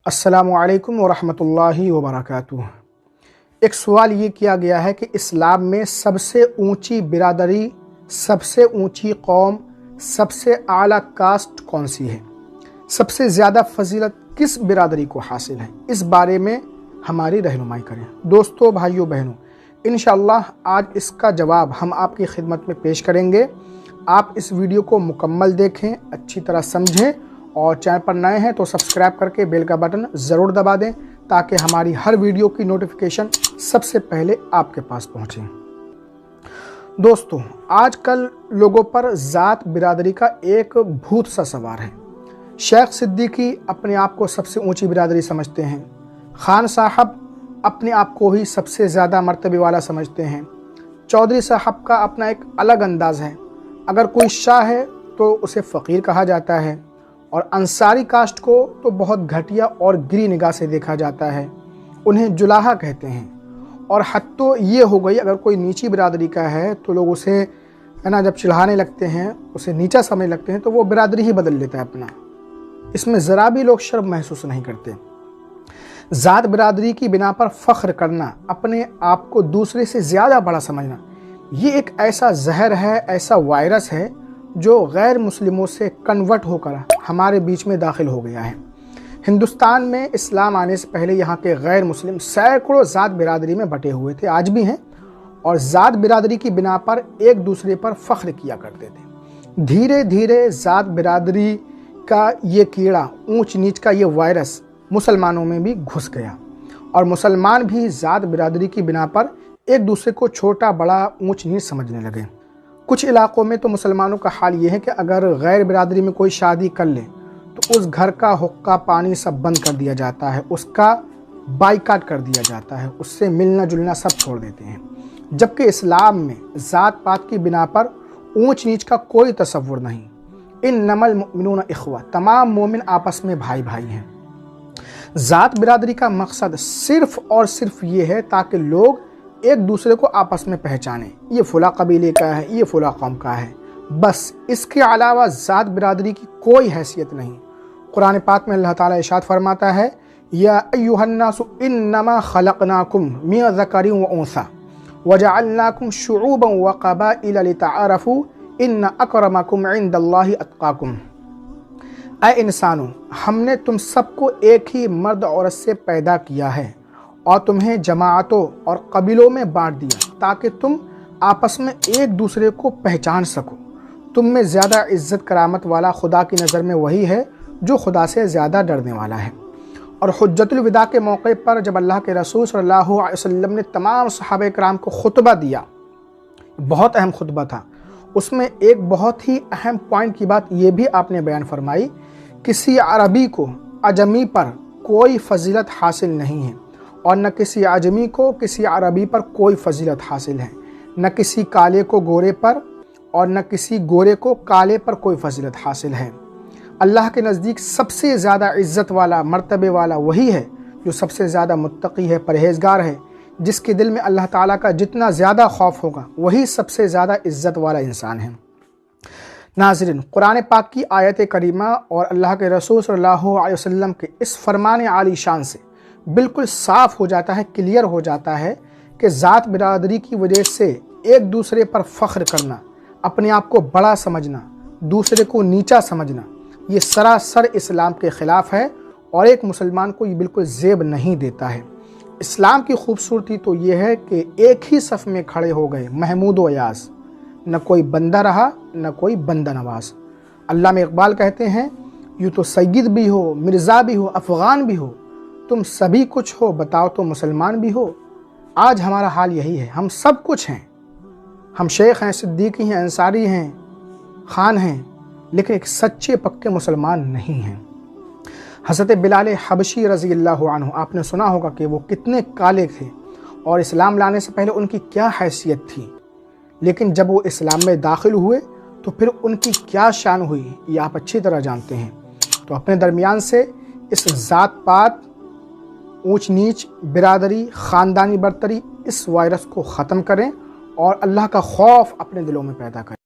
السلام علیکم ورحمۃ اللہ وبرکاتہ۔ ایک سوال یہ کیا گیا ہے کہ اسلام میں سب سے اونچی برادری، سب سے اونچی قوم، سب سے اعلیٰ کاسٹ کون سی ہے؟ سب سے زیادہ فضیلت کس برادری کو حاصل ہے؟ اس بارے میں ہماری رہنمائی کریں۔ دوستو، بھائیو، بہنوں، انشاءاللہ آج اس کا جواب ہم آپ کی خدمت میں پیش کریں گے۔ آپ اس ویڈیو کو مکمل دیکھیں، اچھی طرح سمجھیں، اور چینل پر نئے ہیں تو سبسکرائب کر کے بیل کا بٹن ضرور دبا دیں تاکہ ہماری ہر ویڈیو کی نوٹیفیکیشن سب سے پہلے آپ کے پاس پہنچے۔ دوستو، آج کل لوگوں پر ذات برادری کا ایک بھوت سا سوار ہے۔ شیخ صدیقی اپنے آپ کو سب سے اونچی برادری سمجھتے ہیں، خان صاحب اپنے آپ کو ہی سب سے زیادہ مرتبے والا سمجھتے ہیں، چودھری صاحب کا اپنا ایک الگ انداز ہے، اگر کوئی شاہ ہے تو اسے فقیر کہا جاتا ہے، اور انصاری کاسٹ کو تو بہت گھٹیا اور گری نگاہ سے دیکھا جاتا ہے، انہیں جلاہا کہتے ہیں۔ اور حتی یہ ہو گئی، اگر کوئی نیچی برادری کا ہے تو لوگ اسے جب چڑھانے لگتے ہیں، اسے نیچا سمجھنے لگتے ہیں تو وہ برادری ہی بدل لیتا ہے اپنا۔ اس میں ذرا بھی لوگ شرم محسوس نہیں کرتے۔ ذات برادری کی بنا پر فخر کرنا، اپنے آپ کو دوسرے سے زیادہ بڑا سمجھنا، یہ ایک ایسا زہر ہے، ایسا وائرس ہے جو غیر مسلموں سے کنورٹ ہو کر ہمارے بیچ میں داخل ہو گیا ہے۔ ہندوستان میں اسلام آنے سے پہلے یہاں کے غیر مسلم سینکڑوں ذات برادری میں بٹے ہوئے تھے، آج بھی ہیں، اور ذات برادری کی بنا پر ایک دوسرے پر فخر کیا کرتے تھے۔ دھیرے دھیرے ذات برادری کا یہ کیڑا، اونچ نیچ کا یہ وائرس مسلمانوں میں بھی گھس گیا، اور مسلمان بھی ذات برادری کی بنا پر ایک دوسرے کو چھوٹا بڑا اونچ نیچ سمجھنے لگے۔ کچھ علاقوں میں تو مسلمانوں کا حال یہ ہے کہ اگر غیر برادری میں کوئی شادی کر لے تو اس گھر کا حقہ پانی سب بند کر دیا جاتا ہے، اس کا بائیکاٹ کر دیا جاتا ہے، اس سے ملنا جلنا سب چھوڑ دیتے ہیں۔ جبکہ اسلام میں ذات پات کی بنا پر اونچ نیچ کا کوئی تصور نہیں۔ انما المؤمنون اخوہ، تمام مومن آپس میں بھائی بھائی ہیں۔ ذات برادری کا مقصد صرف اور صرف یہ ہے تاکہ لوگ ایک دوسرے کو آپس میں پہچانیں، یہ فلاں قبیلے کا ہے، یہ فلاں قوم کا ہے، بس اس کے علاوہ ذات برادری کی کوئی حیثیت نہیں۔ قرآن پاک میں اللہ تعالیٰ ارشاد فرماتا ہے، یا ایھا الناس انما خلقناکم من ذکر و انثی وجعلناکم شعوبا وقبائل لتعارفوا ان اکرمکم عند اللہ اتقاکم۔ اے انسانوں، ہم نے تم سب کو ایک ہی مرد عورت سے پیدا کیا ہے اور تمہیں جماعتوں اور قبیلوں میں بانٹ دیا تاکہ تم آپس میں ایک دوسرے کو پہچان سکو۔ تم میں زیادہ عزت کرامت والا خدا کی نظر میں وہی ہے جو خدا سے زیادہ ڈرنے والا ہے۔ اور حجت الوداع کے موقع پر جب اللہ کے رسول صلی اللہ علیہ وسلم نے تمام صحابہ کرام کو خطبہ دیا، بہت اہم خطبہ تھا، اس میں ایک بہت ہی اہم پوائنٹ کی بات یہ بھی آپ نے بیان فرمائی، کسی عربی کو عجمی پر کوئی فضیلت حاصل نہیں ہے، اور نہ کسی عجمی کو کسی عربی پر کوئی فضیلت حاصل ہے، نہ کسی کالے کو گورے پر اور نہ کسی گورے کو کالے پر کوئی فضیلت حاصل ہے۔ اللہ کے نزدیک سب سے زیادہ عزت والا، مرتبے والا وہی ہے جو سب سے زیادہ متقی ہے، پرہیزگار ہے، جس کے دل میں اللہ تعالیٰ کا جتنا زیادہ خوف ہوگا وہی سب سے زیادہ عزت والا انسان ہے۔ ناظرین، قرآن پاک کی آیت کریمہ اور اللہ کے رسول صلی اللہ علیہ وسلم کے اس فرمان عالی شان سے بالکل صاف ہو جاتا ہے، کلیئر ہو جاتا ہے کہ ذات برادری کی وجہ سے ایک دوسرے پر فخر کرنا، اپنے آپ کو بڑا سمجھنا، دوسرے کو نیچا سمجھنا، یہ سراسر اسلام کے خلاف ہے، اور ایک مسلمان کو یہ بالکل زیب نہیں دیتا ہے۔ اسلام کی خوبصورتی تو یہ ہے کہ ایک ہی صف میں کھڑے ہو گئے محمود و ایاز، نہ کوئی بندہ رہا نہ کوئی بندہ نواز۔ علامہ اقبال کہتے ہیں، یوں تو سید بھی ہو، مرزا بھی ہو، افغان بھی ہو، تم سبھی کچھ ہو، بتاؤ تو مسلمان بھی ہو۔ آج ہمارا حال یہی ہے، ہم سب کچھ ہیں، ہم شیخ ہیں، صدیقی ہیں، انصاری ہیں، خان ہیں، لیکن ایک سچے پکے مسلمان نہیں ہیں۔ حضرت بلال حبشی رضی اللہ عنہ، آپ نے سنا ہوگا کہ وہ کتنے کالے تھے اور اسلام لانے سے پہلے ان کی کیا حیثیت تھی، لیکن جب وہ اسلام میں داخل ہوئے تو پھر ان کی کیا شان ہوئی، یہ آپ اچھی طرح جانتے ہیں۔ تو اپنے درمیان سے اس ذات پات، اونچ نیچ، برادری، خاندانی برتری، اس وائرس کو ختم کریں اور اللہ کا خوف اپنے دلوں میں پیدا کریں۔